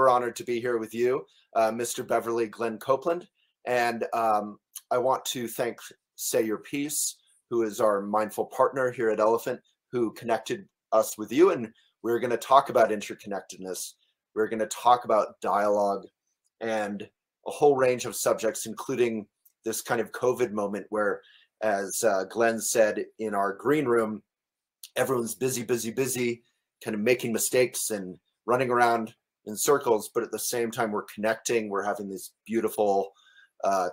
super honored to be here with you, Mr. Beverly Glenn-Copeland. And I want to thank Say Your Piece, who is our mindful partner here at Elephant, who connected us with you. And we're going to talk about interconnectedness. We're going to talk about dialogue and a whole range of subjects, including this kind of COVID moment where, as Glenn said in our green room, everyone's busy, kind of making mistakes and running around in circles. But at the same time, we're connecting. We're having these beautiful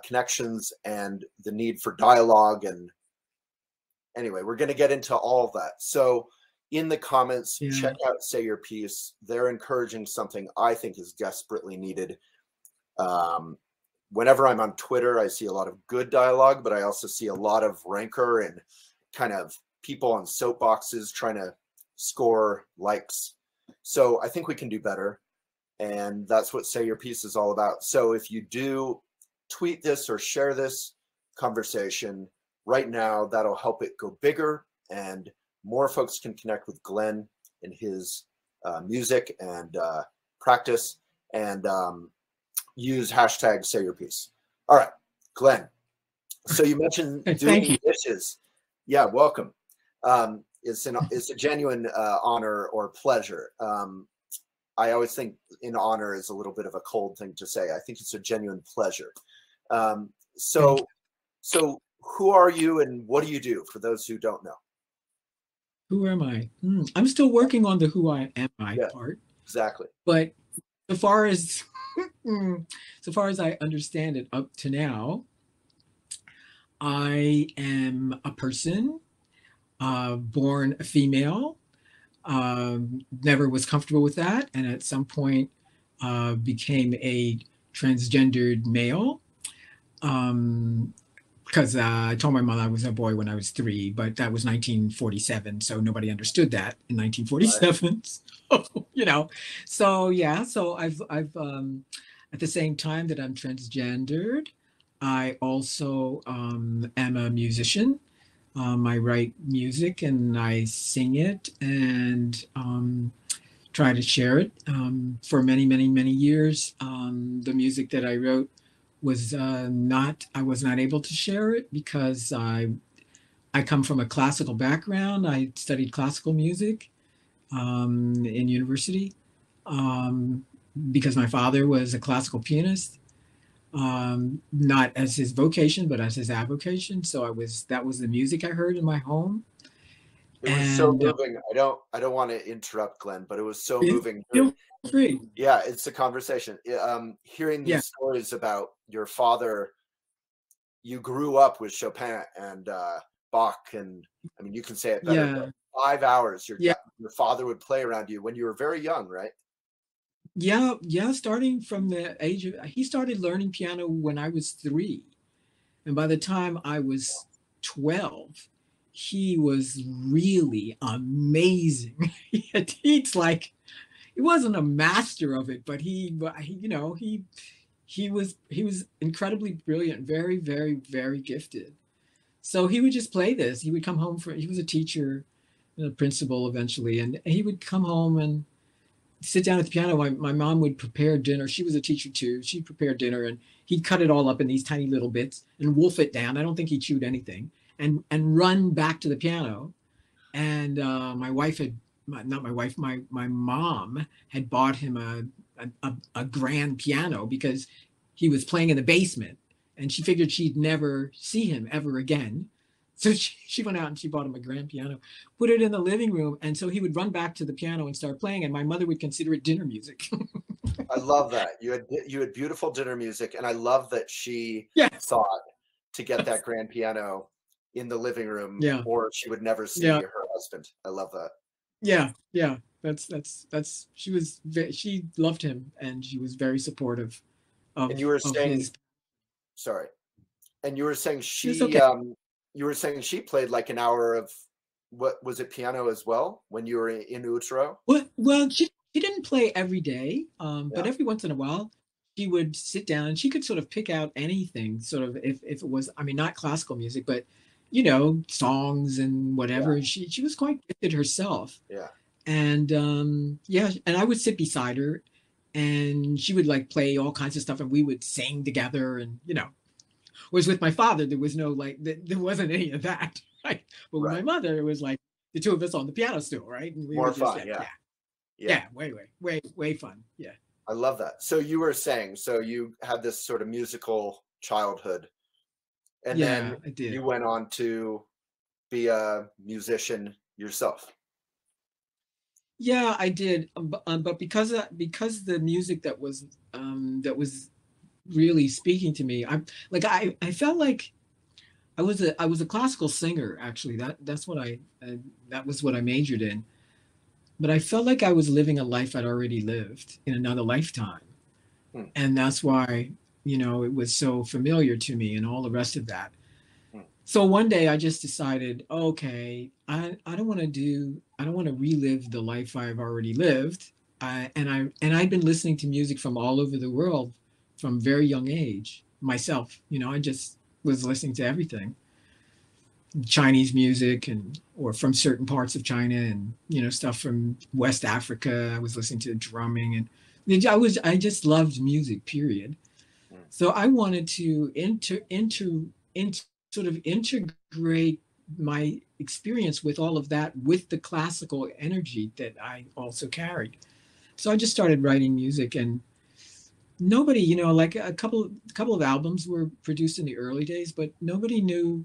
connections and the need for dialogue. And anyway, we're going to get into all of that. So in the comments, check out Say Your Piece. They're encouraging something I think is desperately needed. Whenever I'm on Twitter, I see a lot of good dialogue, but I also see a lot of rancor and kind of people on soapboxes trying to score likes. So I think we can do better. And that's what Say Your Piece is all about. So if you do tweet this or share this conversation right now, that'll help it go bigger and more folks can connect with Glenn and his music and practice, and use hashtag Say Your Piece. All right, Glenn. So you mentioned doing dishes. Yeah, welcome. It's a genuine honor or pleasure. I always think in honor is a little bit of a cold thing to say. I think it's a genuine pleasure. So who are you and what do you do for those who don't know? Who am I? I'm still working on the who I am part. Exactly. But so far as I understand it up to now, I am a person, born a female, never was comfortable with that, and at some point became a transgendered male. Because I told my mother I was a boy when I was 3, but that was 1947, so nobody understood that in 1947. Right. So I've at the same time that I'm transgendered, I also am a musician. I write music and I sing it and try to share it. For many, many, many years, the music that I wrote was I was not able to share it because I come from a classical background. I studied classical music in university because my father was a classical pianist, not as his vocation, but as his avocation. So that was the music I heard in my home. It was so moving. I don't want to interrupt, Glenn, but it was so moving. Feel free. Yeah, it's a conversation. Hearing these stories about your father, you grew up with Chopin and Bach, and I mean, you can say it better. 5 hours, your father would play around you when you were very young, right? Yeah. Starting from the age of, he started learning piano when I was 3, and by the time I was 12, he was really amazing. He's like, he wasn't a master of it, but he was incredibly brilliant, very, very, very gifted. So he would just play this. He would come home he was a teacher, a principal eventually, and he would come home and sit down at the piano. My mom would prepare dinner. She was a teacher too. She'd prepare dinner and he'd cut it all up in these tiny little bits and wolf it down. I don't think he chewed anything, and run back to the piano. And my mom had bought him a grand piano because he was playing in the basement, and she figured she'd never see him ever again. So she went out and she bought him a grand piano, put it in the living room, and so he would run back to the piano and start playing, and my mother would consider it dinner music. I love that. You had beautiful dinner music, and I love that she thought to get that grand piano in the living room, or she would never see her husband. I love that. Yeah. That's she loved him, and she was very supportive of. And you were saying, sorry, and you were saying she played like an hour of, what was it, piano as well when you were in utero? Well, she didn't play every day, but every once in a while she would sit down and she could sort of pick out anything, sort of if it was, I mean, not classical music, but songs and whatever. She was quite gifted herself. Yeah. And and I would sit beside her, and she would like play all kinds of stuff, and we would sing together, and whereas with my father there was no like there wasn't any of that, right? But with my Right. mother it was like the two of us on the piano stool, right? And we More would just fun. Yeah. Yeah. yeah, way fun. Yeah. I love that. So you were saying, so you had this sort of musical childhood, and then Yeah, I did. you went on to be a musician yourself. Yeah, I did. But because the music that was really speaking to me, I felt like I was a classical singer actually. That's what that was what I majored in. But I felt like I was living a life I'd already lived in another lifetime, Hmm, and that's why it was so familiar to me and all the rest of that. hmm. So one day I just decided, okay, I don't want to relive the life I've already lived. And I'd been listening to music from all over the world from very young age myself. I just was listening to everything, Chinese music and or from certain parts of China, and stuff from West Africa. I was listening to drumming, and I just loved music, period. Mm. So I wanted to sort of integrate my experience with all of that with the classical energy that I also carried. So I just started writing music, and nobody, like a couple of albums were produced in the early days, but nobody knew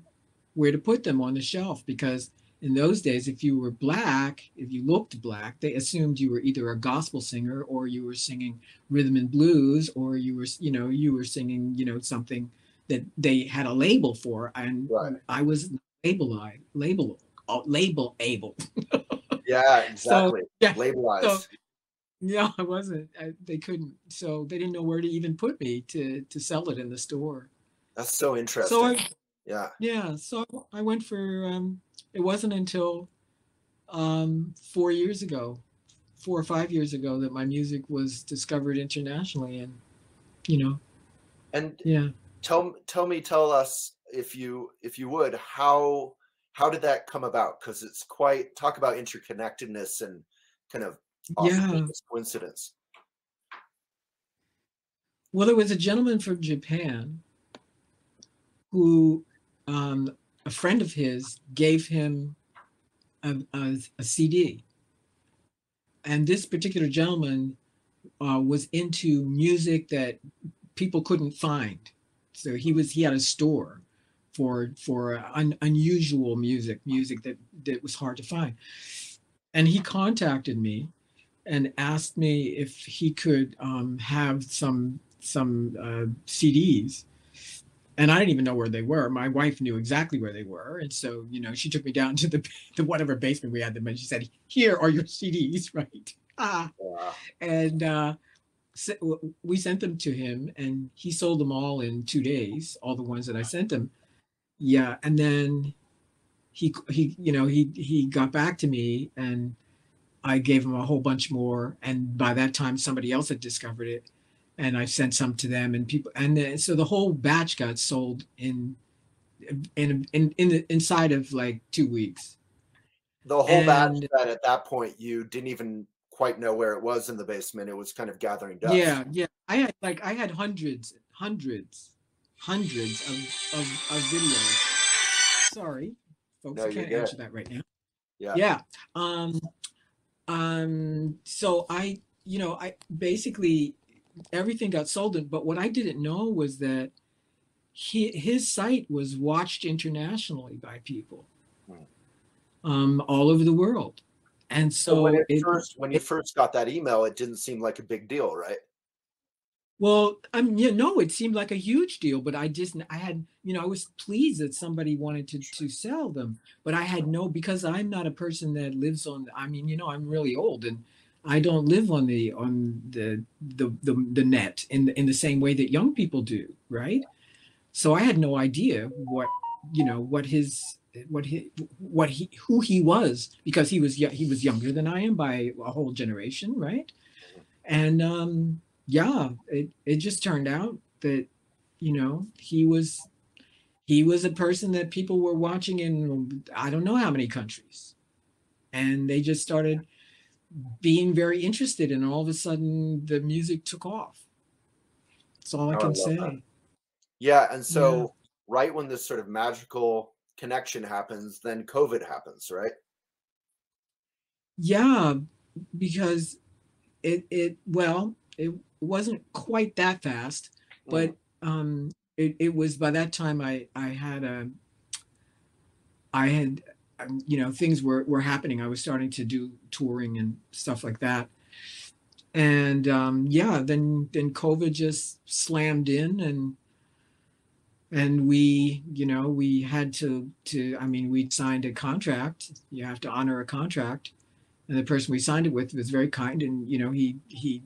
where to put them on the shelf, because in those days, if you were black, if you looked black, they assumed you were either a gospel singer, or you were singing rhythm and blues, or you were singing, something that they had a label for, and Right. I was label able. Yeah, So exactly. yeah, so Labelized. yeah, I wasn't. They couldn't. So they didn't know where to even put me to sell it in the store. That's so So interesting. Yeah. yeah, so I went for. It wasn't until 4 years ago, 4 or 5 years ago, that my music was discovered internationally, and you know, And yeah, tell us, if you would, how did that come about? Because it's quite, talk about interconnectedness and kind of yeah. auspicious coincidence. Well, there was a gentleman from Japan who, a friend of his gave him a CD, and this particular gentleman was into music that people couldn't find. So he had a store for unusual music that was hard to find. And he contacted me and asked me if he could have some CDs. And I didn't even know where they were. My wife knew exactly where they were, and so she took me down to the whatever basement we had them, and she said, "Here are your CDs, right?" Yeah. And we sent them to him, and he sold them all in 2 days, all the ones that I sent him. Yeah, and then he got back to me, and I gave him a whole bunch more, and by that time somebody else had discovered it, and I sent some to them, and people, and so the whole batch got sold inside of like 2 weeks. The whole batch And that at that point you didn't even quite know where it was in the basement. It was kind of gathering dust. yeah, I had hundreds of videos. Sorry, folks, No, I you're can't good. answer that right now. Yeah. Yeah. So I basically everything got sold, but what I didn't know was that his site was watched internationally by people Hmm. all over the world. And So so when you first got that email, it didn't seem like a big deal, right? well, no, it seemed like a huge deal, but I had, I was pleased that somebody wanted to sell them, but I had no, because I'm not a person that lives on, I'm really old, and I don't live on the net in the same way that young people do, right? So I had no idea what his what he who he was, because he was younger than I am by a whole generation, right? And yeah, it just turned out that he was a person that people were watching in I don't know how many countries, and they just started being very interested, and all of a sudden the music took off. That's all I Oh, I can love that. say. Yeah, and Yeah. so right when this sort of magical connection happens, then COVID happens, right? Yeah, because it wasn't quite that fast, Mm, but it was by that time I had things were happening. I was starting to do touring and stuff like that. And yeah, then COVID just slammed in, and we had to I mean, we signed a contract. You have to honor a contract. And the person we signed it with was very kind, and he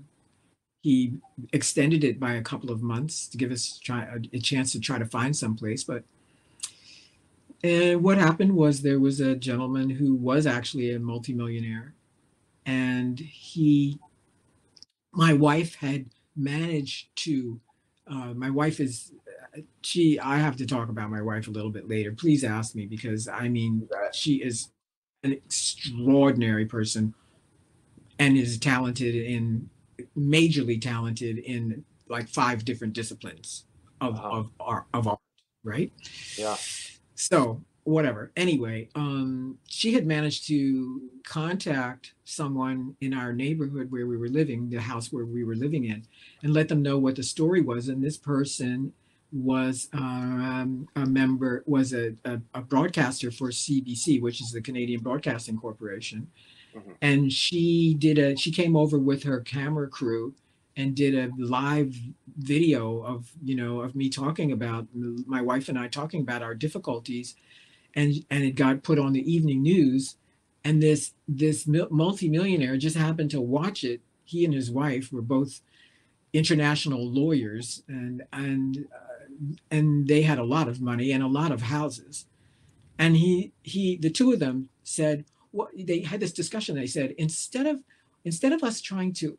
extended it by a couple of months to give us a chance to try to find someplace. But and what happened was there was a gentleman who was actually a multimillionaire, and my wife had managed to. My wife is she. I have to talk about my wife a little bit later. Please ask me, because I mean, you bet. she is an extraordinary person and is majorly talented in like 5 different disciplines Uh-huh. of art, right? Yeah. So whatever. Anyway, she had managed to contact someone in our neighborhood where we were living, the house where we were living in, and let them know what the story was. And this person was a member, was a broadcaster for CBC, which is the Canadian Broadcasting Corporation. Hmm. And she came over with her camera crew and did a live video of me talking about, my wife and I talking about our difficulties, and it got put on the evening news. And this multimillionaire just happened to watch it. He and his wife were both international lawyers, and they had a lot of money and a lot of houses. And the two of them said, what they had this discussion. They said, instead of us trying to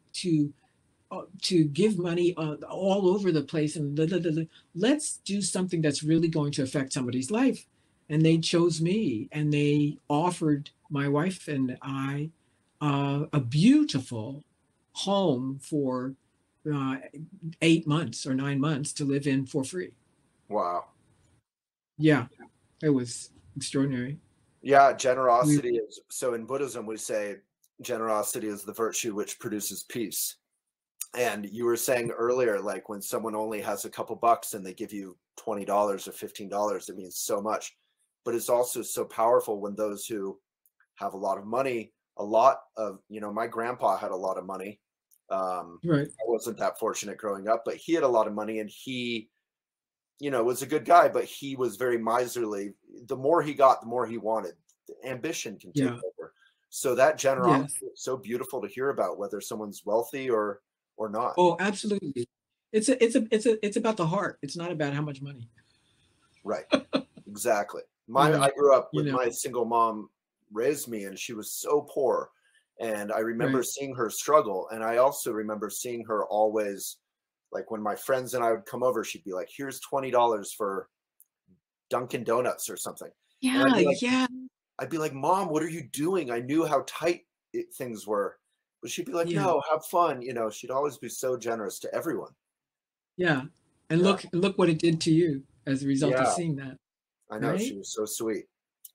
give money all over the place, and let's do something that's really going to affect somebody's life. And they chose me, and they offered my wife and I a beautiful home for uh, 8 months or 9 months to live in for free. Wow. Yeah, it was extraordinary. Yeah, We generosity is so in Buddhism we say generosity is the virtue which produces peace. And you were saying earlier, like when someone only has a couple bucks and they give you $20 or $15, it means so much. But it's also so powerful when those who have a lot of money, a lot of, my grandpa had a lot of money. right. I wasn't that fortunate growing up, but he had a lot of money, and he, was a good guy, but he was very miserly. The more he got, the more he wanted. Ambition can take Yeah. over. So that Yes. generosity is so beautiful to hear about, whether someone's wealthy or not. Oh, absolutely. It's about the heart. It's not about how much money. Right. Exactly. You I know. grew up You with know. my single mom raised me, and she was so poor. And I remember Right. seeing her struggle. And I also remember seeing her always, like when my friends and I would come over, she'd be like, here's $20 for Dunkin' Donuts or something. And Yeah. Yeah. I'd be like, Mom, what are you doing? I knew how tight things were. But she'd be like, Yeah. no, have fun. She'd always be so generous to everyone. Yeah. And Yeah. look what it did to you as a result of Yeah. seeing that. I know. She Right. was so sweet.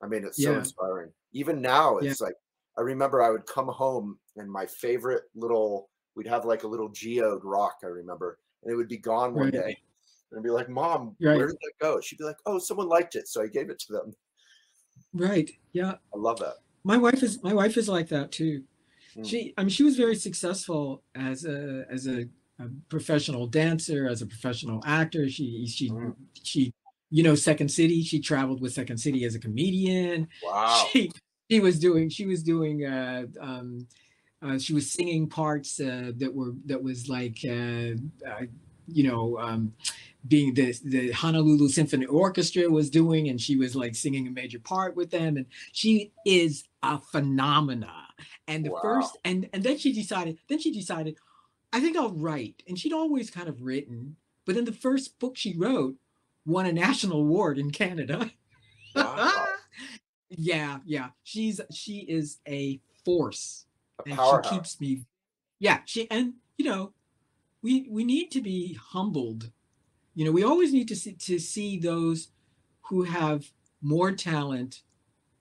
I mean, it's so Yeah. inspiring. Even now, Yeah. it's like, I remember I would come home and my favorite we'd have like a little geode rock, I remember, and it would be gone one Right. day. And I'd be like, Mom, Right. where did that go? She'd be like, oh, someone liked it. So I gave it to them. Right. Yeah. I love that. My wife is like that too. Mm, She was very successful as a professional dancer, as a professional actor. mm. Second City. She traveled with Second City as a comedian. Wow. She she was singing parts that was like you know being the Honolulu Symphony Orchestra was doing, and she was like singing a major part with them, and she is a phenomena. And the Wow. first and then she decided, I think I'll write. And she'd always kind of written, but in the first book she wrote, won a national award in Canada. Wow. Yeah, yeah. She is a force. A and she powerhouse. keeps me, yeah, and we need to be humbled. We always need to see those who have more talent,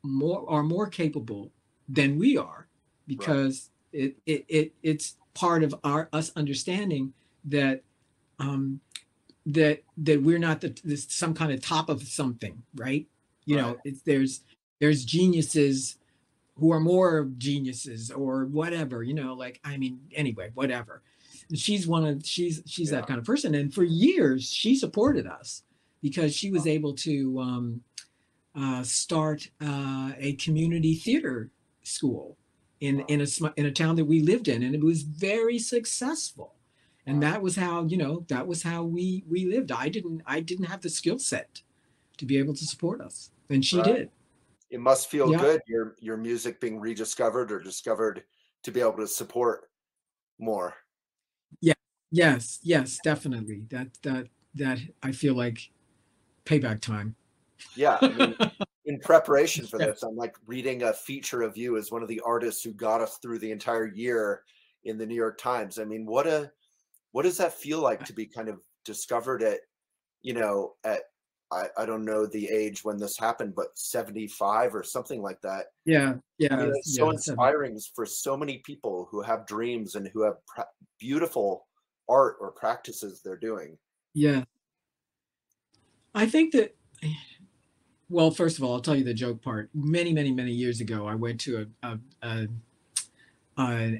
more capable than we are, Right. because it's part of us understanding that um, that we're not this some kind of top of something, right? Right. There's geniuses who are more geniuses or whatever, like, I mean, anyway, whatever. She's that Yeah. kind of person, and for years she supported us because she was able to start a community theater school Wow. in a town that we lived in, and it was very successful. And Wow. that was how we lived. I didn't have the skill set to be able to support us, and she Right. did. It must feel Yeah. good, your music being rediscovered or discovered to be able to support more. Yeah. Yes, definitely. That I feel like payback time. Yeah, I mean, in preparation for Yeah. this, I'm like reading a feature of you as one of the artists who got us through the entire year in the New York Times. I mean, what does that feel like to be kind of discovered at, at I don't know the age when this happened, but 75 or something like that. Yeah. I mean, Yeah. it's so Yeah. Seven. inspiring for so many people who have dreams and who have beautiful art or practices they're doing. Yeah. I think that, well, first of all, I'll tell you the joke part. Many years ago, I went to an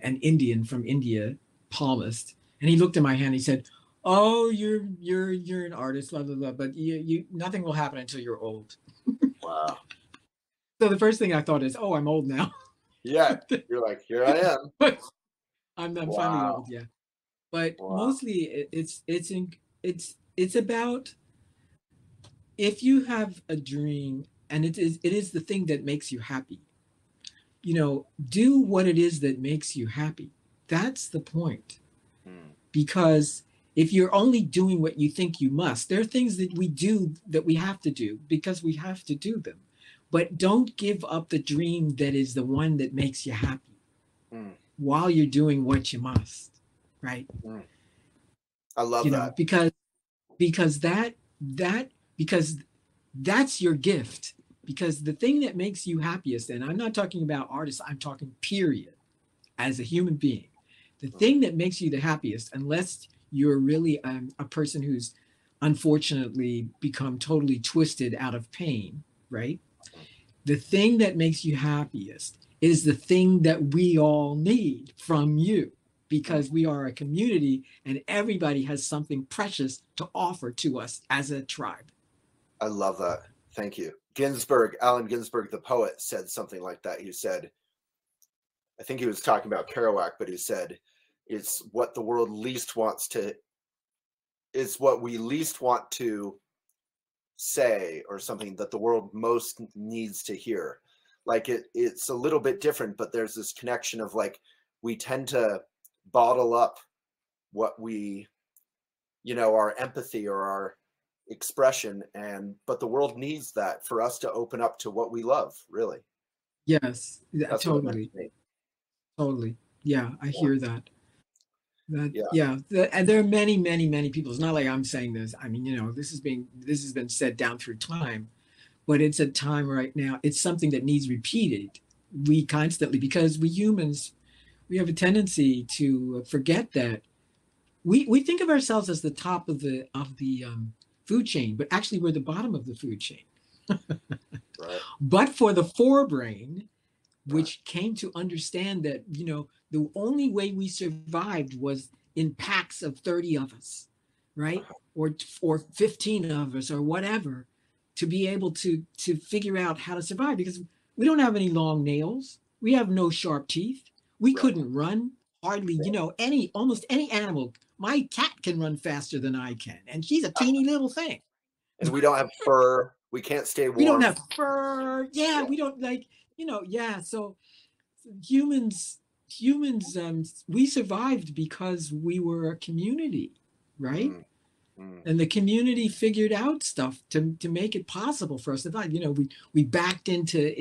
Indian from India, palmist, and he looked at my hand. He said, "Oh, you're an artist, blah blah blah, but you nothing will happen until you're old." Wow. So the first thing I thought is, "Oh, I'm old now." Yeah. You're like, here I am. But I'm finally Wow. old, yeah. But Wow. mostly it's about, if you have a dream and it is the thing that makes you happy, do what it is that makes you happy. That's the point. Hmm. Because if you're only doing what you think you must, there are things that we do that we have to do because we have to do them. But don't give up the dream that is the one that makes you happy Hmm. while you're doing what you must, right? Hmm. I love that. Because that because that's your gift. Because the thing that makes you happiest, and I'm not talking about artists, I'm talking period, as a human being, the Hmm. thing that makes you the happiest, unless you're really a person who's unfortunately become totally twisted out of pain, right? The thing that makes you happiest is the thing that we all need from you, Hmm. because we are a community and everybody has something precious to offer to us as a tribe. I love that. Thank you. Allen Ginsberg, the poet, said something like that. He said, I think he was talking about Kerouac, but he said, it's what the world least wants to, it's what we least want to say, or something that the world most needs to hear. Like it's a little bit different, but there's this connection of like, we tend to bottle up what our empathy or our expression, but the world needs that for us to open up to what we love, really. Yes, yeah, That's what it meant totally, to me. totally. Yeah, I Yeah. hear that. Yeah. Yeah, and there are many people. It's not like I'm saying this. I mean, this has been said down through time, but it's a time right now. It's something that needs repeated. We constantly, because we humans, we have a tendency to forget that we think of ourselves as the top of the food chain, but actually we're the bottom of the food chain. Right. But for the forebrain, Right. which came to understand that the only way we survived was in packs of 30 of us, right? Or 15 of us or whatever, to be able to figure out how to survive, because we don't have any long nails, we have no sharp teeth, we Right. couldn't run hardly, any almost any animal. My cat can run faster than I can, and she's a teeny little thing. And we don't have fur. We can't stay We don't warm. have fur. Yeah, Yeah. we don't, like, yeah. So humans we survived because we were a community, right? Mm. Mm. And the community figured out stuff to make it possible for us to find. We backed into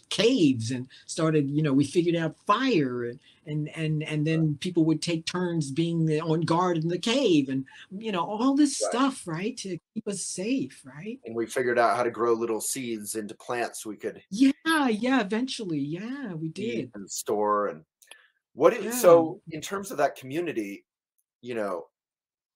caves and started. We figured out fire, and then people would take turns being on guard in the cave, and all this Right. stuff, right, to keep us safe, right? And we figured out how to grow little seeds into plants we could Yeah. Eventually, yeah, we eat did. and store. And Yeah. so in terms of that community, you know,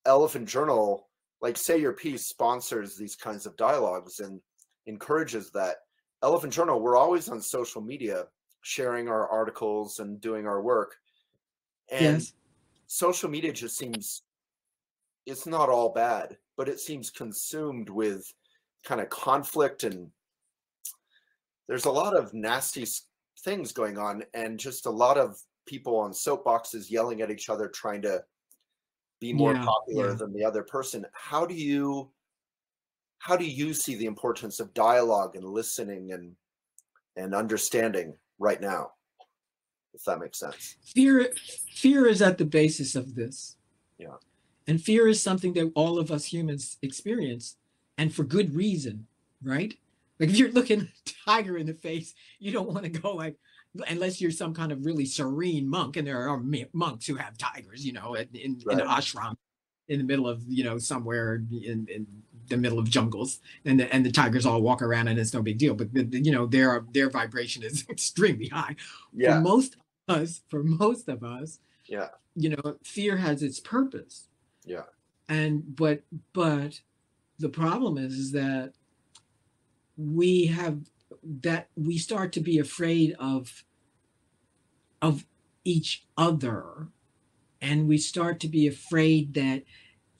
Elephant Journal, like say your piece sponsors these kinds of dialogues and encourages that. Elephant Journal, we're always on social media sharing our articles and doing our work. And Yes. social media just seems, it's not all bad, but it seems consumed with kind of conflict, and there's a lot of nasty things going on, and just a lot of people on soapboxes yelling at each other, trying to be more Yeah. popular Yeah. than the other person. How do you see the importance of dialogue and listening and understanding right now, if that makes sense? Fear is at the basis of this. Yeah. And fear is something that all of us humans experience, and for good reason, right? Like if you're looking a tiger in the face, you don't want to go like, unless you're some kind of really serene monk, and there are monks who have tigers, in Right. ashram, in the middle of somewhere in the middle of jungles, and the tigers all walk around and it's no big deal. But their vibration is extremely high. For Yeah. most of us, Yeah. fear has its purpose. Yeah. And but the problem is that we have we start to be afraid of each other, and we start to be afraid that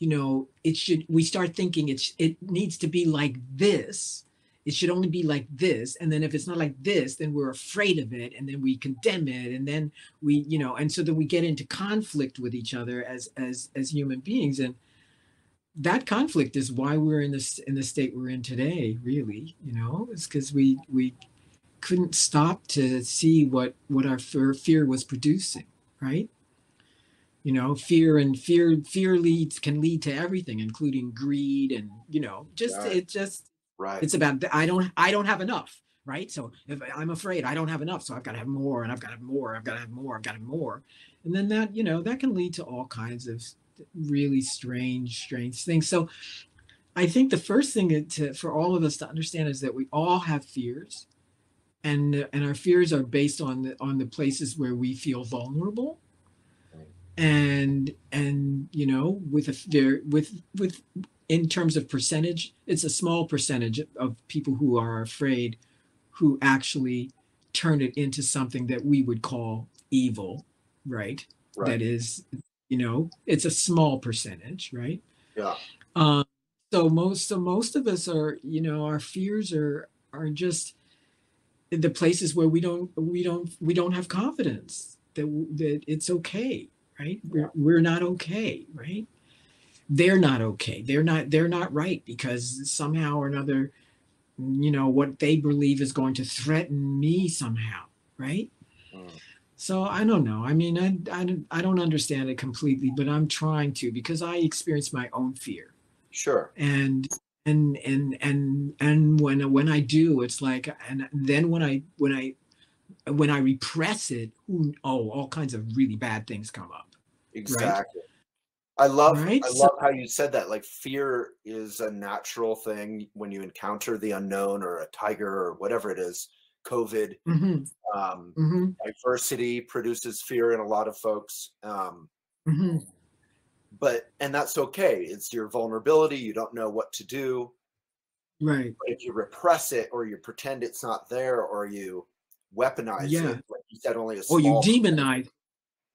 we start thinking it needs to be like this. It should only be like this, and then if it's not like this, then we're afraid of it, and then we condemn it, and then and so then we get into conflict with each other as human beings. And that conflict is why we're in the state we're in today, really. It's because we couldn't stop to see what our fear was producing, right? Fear can lead to everything, including greed, and Right. Right. it's about I don't have enough, right? So if I'm afraid I don't have enough, so I've got to have more, and I've got to have more, I've got to have more, I've got to have more. And then that can lead to all kinds of really strange things. So I think the first thing for all of us to understand is that we all have fears, and our fears are based on the places where we feel vulnerable. And with in terms of percentage, it's a small percentage of people who are afraid who actually turn it into something that we would call evil, right? Right. That is, it's a small percentage, right? Yeah. um so most of us are, our fears are just the places where we don't have confidence that it's okay, right? We're not okay, right? They're not okay. They're not right, because somehow or another, what they believe is going to threaten me somehow, right? Mm. So I don't know. I mean, I don't understand it completely, but I'm trying to, because I experience my own fear. Sure. And when I do, it's like, and then when I repress it, all kinds of really bad things come up, right? Exactly. I love Right. I So love how you said that. Like, fear is a natural thing when you encounter the unknown, or a tiger, or whatever it is. COVID, hmm um, hmm diversity produces fear in a lot of folks. hmm And that's okay. It's your vulnerability. You don't know what to do. right. But if you repress it, or you pretend it's not there, or you weaponize it, Yeah. like you said, only a Or you small percentage. demonize.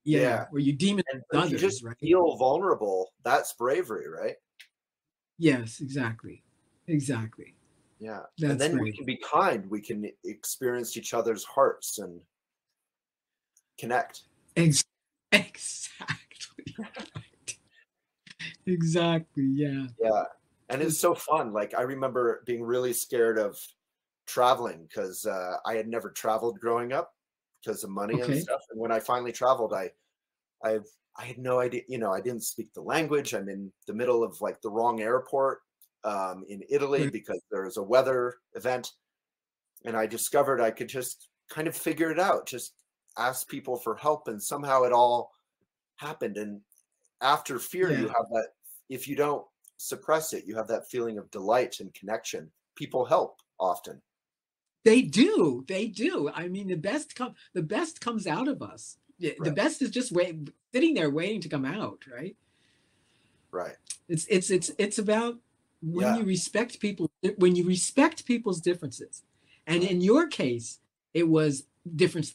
Yeah. Yeah. Or you demonize And if you just others, right? feel vulnerable, that's bravery, right? Yes, exactly. Yeah. And That's then we right. can be kind. We can experience each other's hearts and connect. Ex- exactly. Exactly. Yeah. Yeah. And it's so fun. Like, I remember being really scared of traveling, because I had never traveled growing up because of money and Okay. stuff. And when I finally traveled, I I had no idea, I didn't speak the language. I'm in the middle of like the wrong airport in Italy Right. because there's a weather event. And I discovered I could just kind of figure it out, just ask people for help. And somehow it all happened. And after fear, you Yeah. have that, if you don't suppress it, you have that feeling of delight and connection. People help often. They do. They do. I mean, the best comes out of us. The Right. best is just sitting there waiting to come out, right? Right. It's about Yeah. when you respect people's differences. And Right. in your case, it was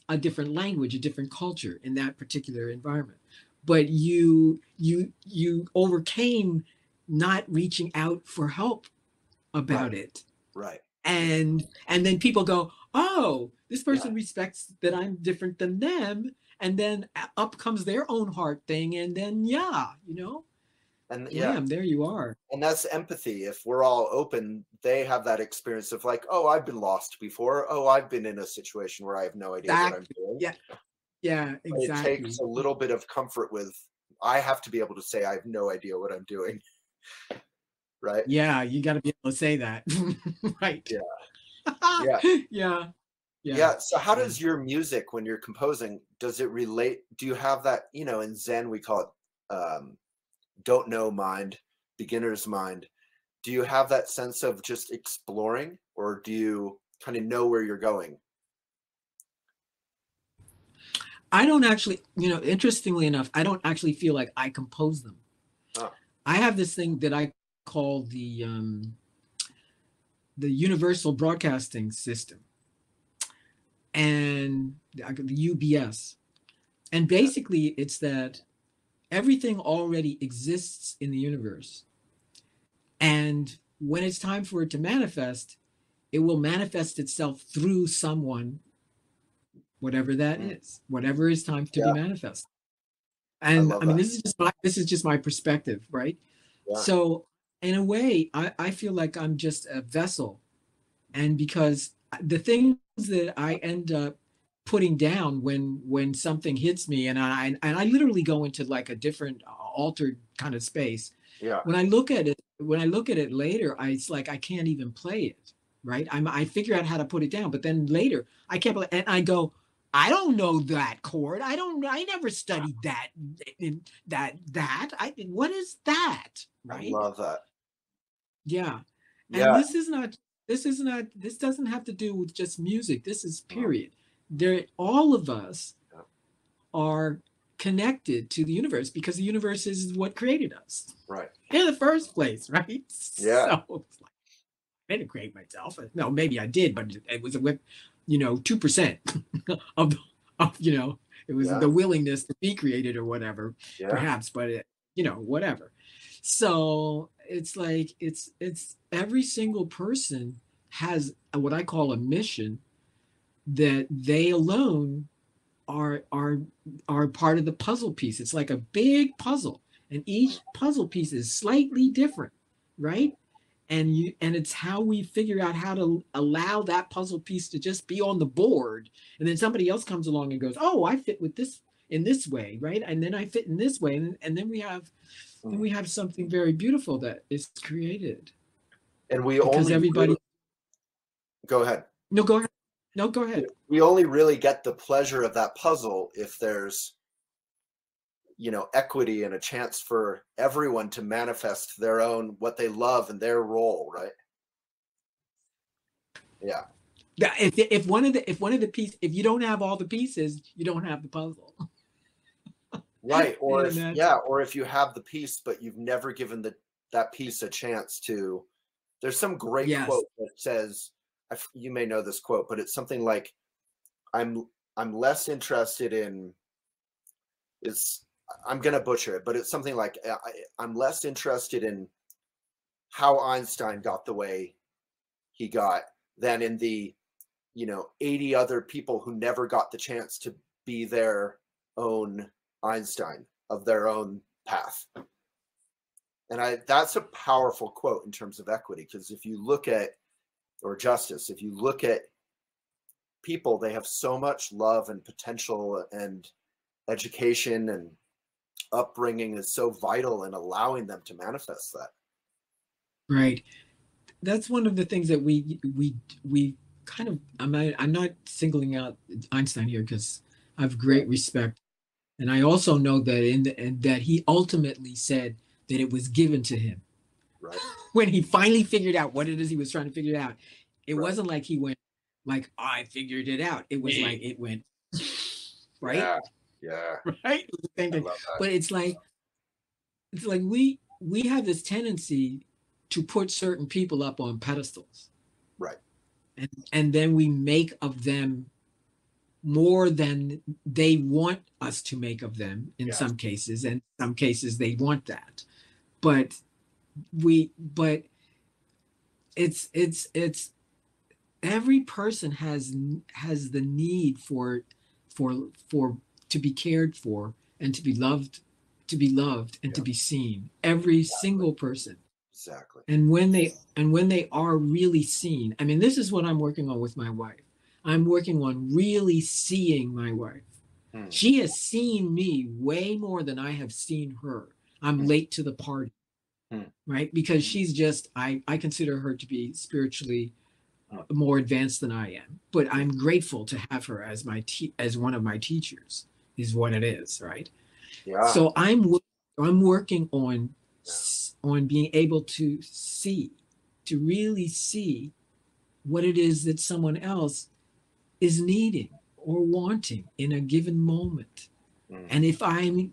a different language, a different culture in that particular environment. But you overcame not reaching out for help Right. about it. Right. And then people go, oh, this Yeah. person respects that I'm different than them, and then up comes their own heart thing, and then And yeah. blam, there you are. And that's empathy. If we're all open, they have that experience of like, oh, I've been lost before. Oh, I've been in a situation where I have no idea what I'm Exactly. doing. Yeah, yeah, But it takes exactly. a little bit of comfort with, I have to be able to say, I have no idea what I'm doing. Right. Yeah, you got to be able to say that. Right. Yeah. Yeah. Yeah, yeah, Yeah. So how yeah. does your music, when you're composing, does it relate? Do you have that, in Zen, we call it don't know mind, beginner's mind. Do you have that sense of just exploring, or do you kind of know where you're going? I don't actually, interestingly enough, I don't actually feel like I compose them. Oh, I have this thing that I call the universal broadcasting system, and the UBS. And yeah. basically it's that everything already exists in the universe, and when it's time for it to manifest, it will manifest itself through someone, whatever that Mm, is, whatever is time to be yeah. manifest. I And I love mean, that. this is just my perspective, right? Yeah. So in a way, I feel like I'm just a vessel. And because the things that I end up putting down when something hits me, and I literally go into like a different altered kind of space. Yeah. When I look at it later, it's like I can't even play it, right? I figure out how to put it down, but then later I can't play, and I go, I don't know that chord. I never studied that. What is that, I right? love that. Yeah. And Yeah. this doesn't have to do with just music. This is Oh, period. All of us yeah. are connected to the universe because the universe is what created us Right. in the first place, right? Yeah. So it's like, I didn't create myself. No, maybe I did, but it was with, 2% of, it was Yeah. the willingness to be created or whatever, Yeah. perhaps, but whatever. So it's like it's every single person has what I call a mission that they alone are are are part of the puzzle piece. It's like a big puzzle, and each puzzle piece is slightly different, right? And it's how we figure out how to allow that puzzle piece to just be on the board, and then somebody else comes along and goes, oh, I fit with this in this way, right? And then I fit in this way, and then Mm. we have something very beautiful that is created And we because only really, everybody. go ahead. No, go ahead. No, go ahead. We only really get the pleasure of that puzzle if there's, equity and a chance for everyone to manifest their own, what they love and their role. Right. Yeah. Yeah, if one of the pieces, if you don't have all the pieces, you don't have the puzzle. Right. Or And if, that's yeah, or if you have the piece, but you've never given that piece a chance to, there's some great yes, quote that says, you may know this quote, but it's something like, I'm less interested in, is I'm gonna butcher it, but it's something like, I'm less interested in how Einstein got the way he got than in the 80 other people who never got the chance to be their own Einstein of their own path. And that's a powerful quote in terms of equity, because if you look at, or justice, if you look at people, they have so much love and potential and education and upbringing is so vital in allowing them to manifest that. Right. That's one of the things that we kind of, I'm not singling out Einstein here because I have great respect. And I also know that and that he ultimately said that it was given to him. Right. When he finally figured out what it is he was trying to figure out. It Right. wasn't like he went like, I figured it out. It was like it went right. Yeah. Right. But it's like we have this tendency to put certain people up on pedestals. Right. And then we make of them more than they want us to make of them in some cases, and some cases they want that. But it's every person has the need for to be cared for and to be loved and to be seen. Every single person. Exactly. And when they are really seen, I mean, this is what I'm working on with my wife. I'm working on really seeing my wife. She has seen me way more than I have seen her. I'm late to the party, right? Because she's just, I consider her to be spiritually more advanced than I am. But I'm grateful to have her as as one of my teachers, is what it is, right? Yeah. So I'm working on being able to really see what it is that someone else is needing or wanting in a given moment. And if I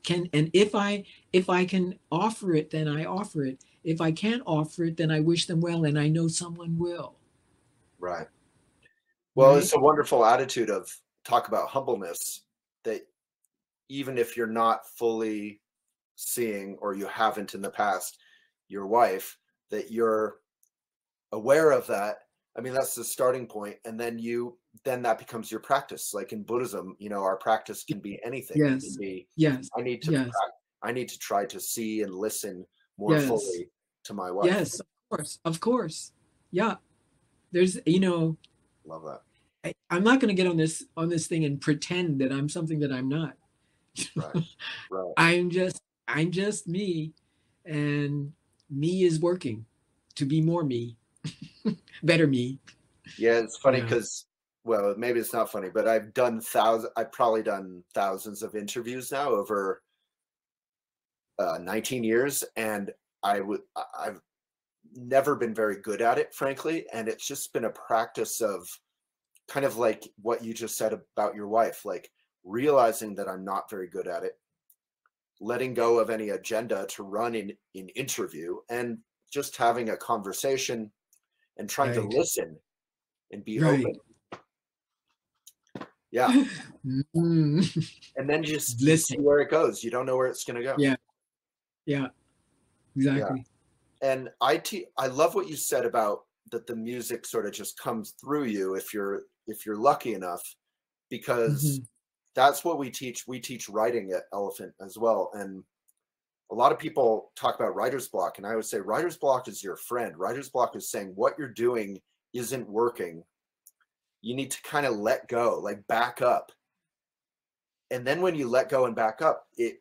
can offer it, then I offer it. If I can't offer it, then I wish them well, and I know someone will. Right. Well, right? It's a wonderful attitude of talk about humbleness, that even if you're not fully seeing, or you haven't in the past, your wife, that you're aware of that. I mean, that's the starting point. And then that becomes your practice. Like in Buddhism, our practice can be anything. Yes. It can be, yes. I need to yes. I need to try to see and listen more fully to my wife. Yes, of course. Yeah. There's, Love that. I'm not going to get on this thing and pretend that I'm something that I'm not. Right. I'm just me, and me is working to be more me, better me. Yeah, it's funny because, well, maybe it's not funny, but I've probably done thousands of interviews now over 19 years, and I've never been very good at it, frankly, and it's just been a practice of kind of like what you just said about your wife, like realizing that I'm not very good at it, letting go of any agenda to run in interview, and just having a conversation and trying to listen and be open. Yeah. And then just see where it goes. You don't know where it's going to go. Yeah, exactly. Yeah. And I love what you said about that the music sort of just comes through you if you're lucky enough, because that's what we teach. We teach writing at Elephant as well. And a lot of people talk about writer's block, and I would say writer's block is your friend. Writer's block is saying what you're doing isn't working. You need to kind of let go, like back up. And then when you let go and back up, it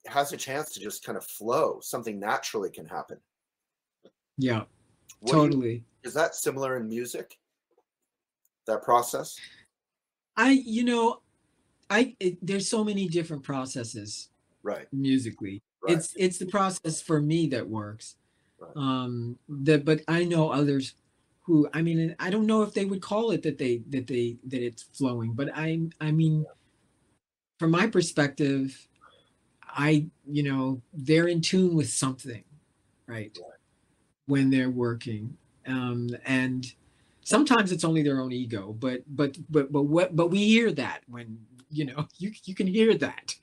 has a chance to just kind of flow. Something naturally can happen. Yeah, totally. Is that similar in music? That process? There's so many different processes, right? Musically, right. It's the process for me that works. Right. But I know others who, I mean, I don't know if they would call it that it's flowing, but I mean, from my perspective, they're in tune with something, right? When they're working, and sometimes it's only their own ego, but we hear that when you can hear that.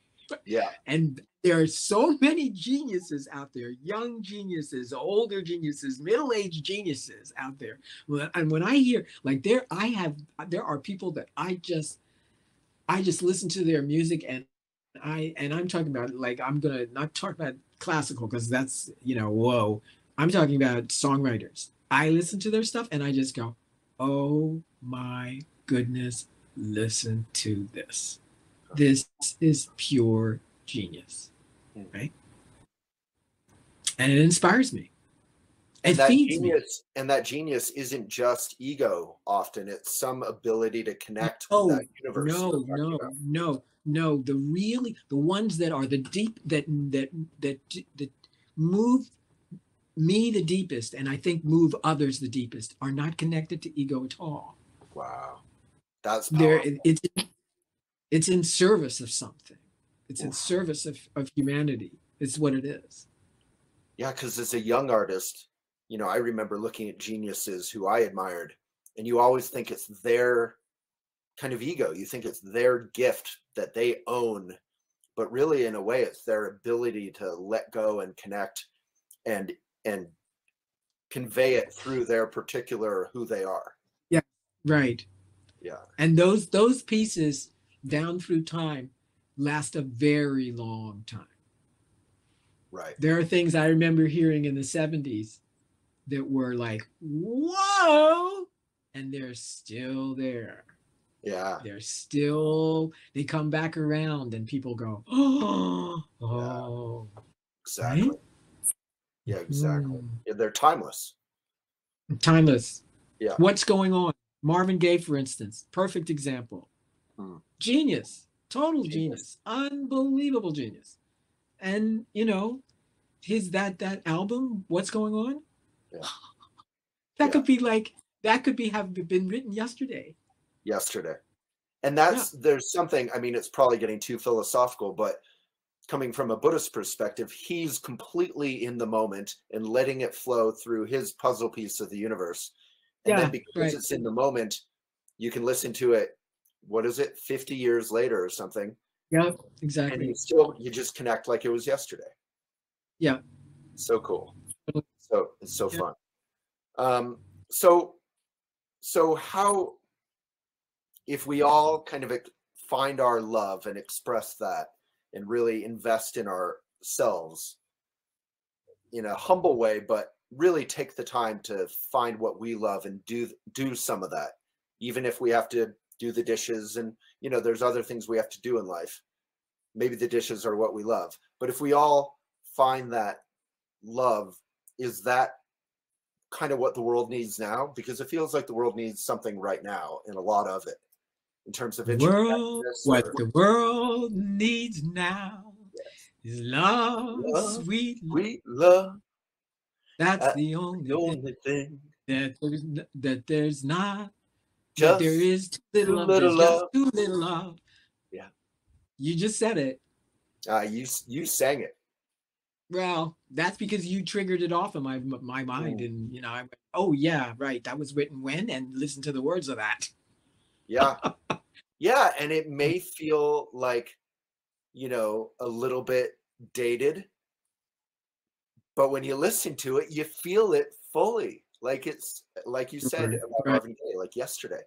Yeah. And there are so many geniuses out there, young geniuses, older geniuses, middle-aged geniuses out there. And when I hear, like, there are people that I just listen to their music, and I'm talking about, like, I'm gonna not talk about classical because that's, whoa. I'm talking about songwriters. I listen to their stuff and I just go, oh my goodness, listen to this. This is pure genius. right? And it inspires me. And It that feeds me. genius, and that genius isn't just ego. Often, it's some ability to connect with No, that universe you're no, talking no, about. no, no. The ones that are the deep, that move me the deepest, and I think move others the deepest, are not connected to ego at all. Wow, that's There, powerful. it's in service of something. It's in Oof. service of humanity. It's what it is. Yeah, because as a young artist, I remember looking at geniuses who I admired, and you always think it's their kind of ego. You think it's their gift that they own, but really, in a way, it's their ability to let go and connect and and convey it through their particular who they are. Yeah, right. Yeah, And those pieces down through time last a very long time. right. There are things I remember hearing in the 70s that were like, whoa, and they're still there. Yeah, They come back around and people go, oh, yeah, oh, right? exactly. Yeah, exactly. Mm. Yeah, they're timeless. Timeless. Yeah. What's going on? Marvin Gaye, for instance, perfect example. Hmm. Genius, total Genius. genius, unbelievable genius. And that album, What's Going On? Yeah. That Yeah. could be like that could be have been written yesterday. Yesterday. And Yeah. there's something, I mean, it's probably getting too philosophical, but coming from a Buddhist perspective, he's completely in the moment and letting it flow through his puzzle piece of the universe. And then Yeah, because right. it's in the moment, you can listen to it, what is it, 50 years later or something. Yeah, And exactly. you just connect like it was yesterday. Yeah. So cool. So it's so Yeah. fun. So how, if we all kind of find our love and express that and really invest in ourselves in a humble way, but really take the time to find what we love and do some of that, even if we have to do the dishes and there's other things we have to do in life. Maybe the dishes are what we love, but if we all find that love, is that kind of what the world needs now? Because it feels like the world needs something right now, and a lot of it, in terms of What or the world needs now yes, is love, love, sweet love. sweet love. That's That's the the only thing only thing. that there's not, that there Just is too little too love. little There's just love. too little love. Yeah. You just said it. You sang it. Well, that's because you triggered it off in my mind, Mm. and I went, oh yeah, right. That was written when, and listen to the words of that. Yeah. Yeah. And it may feel like, a little bit dated, but when you listen to it, you feel it fully. Like it's like you said Right. about Right. Marvin Gaye, like yesterday.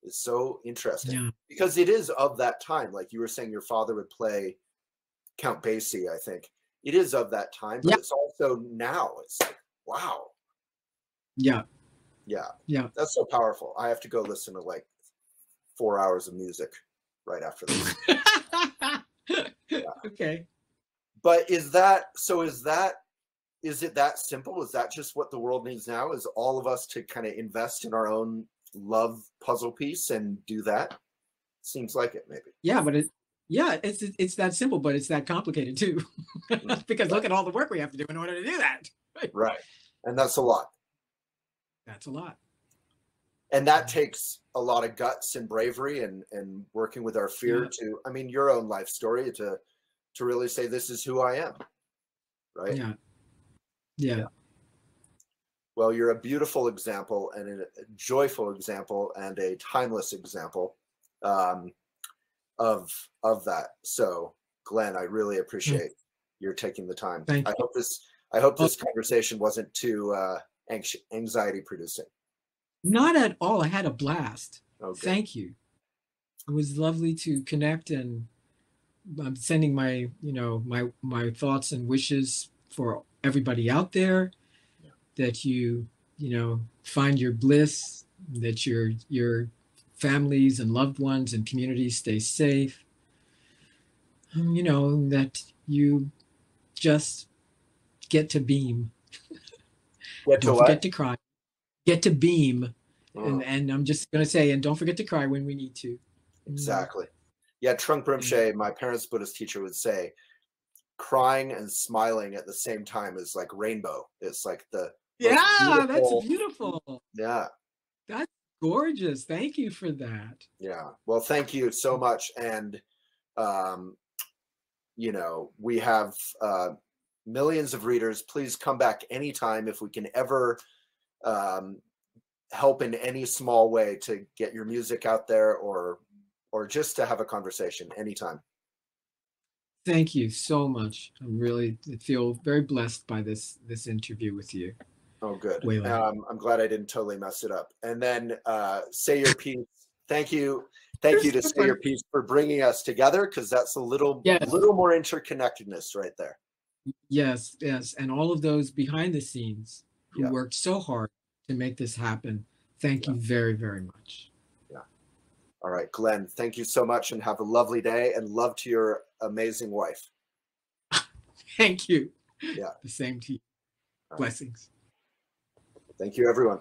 It's so interesting Yeah. because it is of that time. Like you were saying, your father would play Count Basie, I think. It is of that time, but Yeah. it's also now. It's like, wow. Yeah. Yeah. Yeah. That's so powerful. I have to go listen to like 4 hours of music right after this. Yeah. Okay. But is it that simple? Is that just what the world needs now? Is all of us to kind of invest in our own love puzzle piece and do that? Seems like it, maybe. Yeah, but it's that simple, but it's that complicated too. Because look Right. at all the work we have to do in order to do that. Right. And that's a lot. That's a lot. And that takes a lot of guts and bravery and working with our fear to, I mean, your own life story to really say, this is who I am. Right. Yeah. Yeah. Well, you're a beautiful example and a joyful example and a timeless example of that. So, Glenn, I really appreciate your taking the time. Thank you. I hope this conversation wasn't too anxiety producing. Not at all. I had a blast. Okay. Thank you. It was lovely to connect, and I'm sending my my thoughts and wishes for everybody out there, that you find your bliss, that your families and loved ones and communities stay safe, that you just get to beam. Get to Don't what? forget to cry. Get to beam. Oh, And I'm just going to say, and don't forget to cry when we need to. exactly. Yeah, Trungpa Rinpoche, my parents' Buddhist teacher, would say, crying and smiling at the same time is like rainbow. It's like the Yeah, that's beautiful. beautiful. Yeah. That's gorgeous. Thank you for that. Yeah. Well, thank you so much. And, you know, we have millions of readers. Please come back anytime if we can ever help in any small way to get your music out there, or just to have a conversation anytime. Thank you so much. I really feel very blessed by this interview with you. Oh, good. Waylon. I'm glad I didn't totally mess it up. And then Say Your Piece. Thank you to Say Your Piece for bringing us together, because that's a little more interconnectedness right there. Yes, yes. And all of those behind the scenes who worked so hard to make this happen. Thank you very, very much. Yeah. All right, Glenn, thank you so much, and have a lovely day, and love to your amazing wife. Thank you. Yeah. The same to you. Blessings. Thank you, everyone.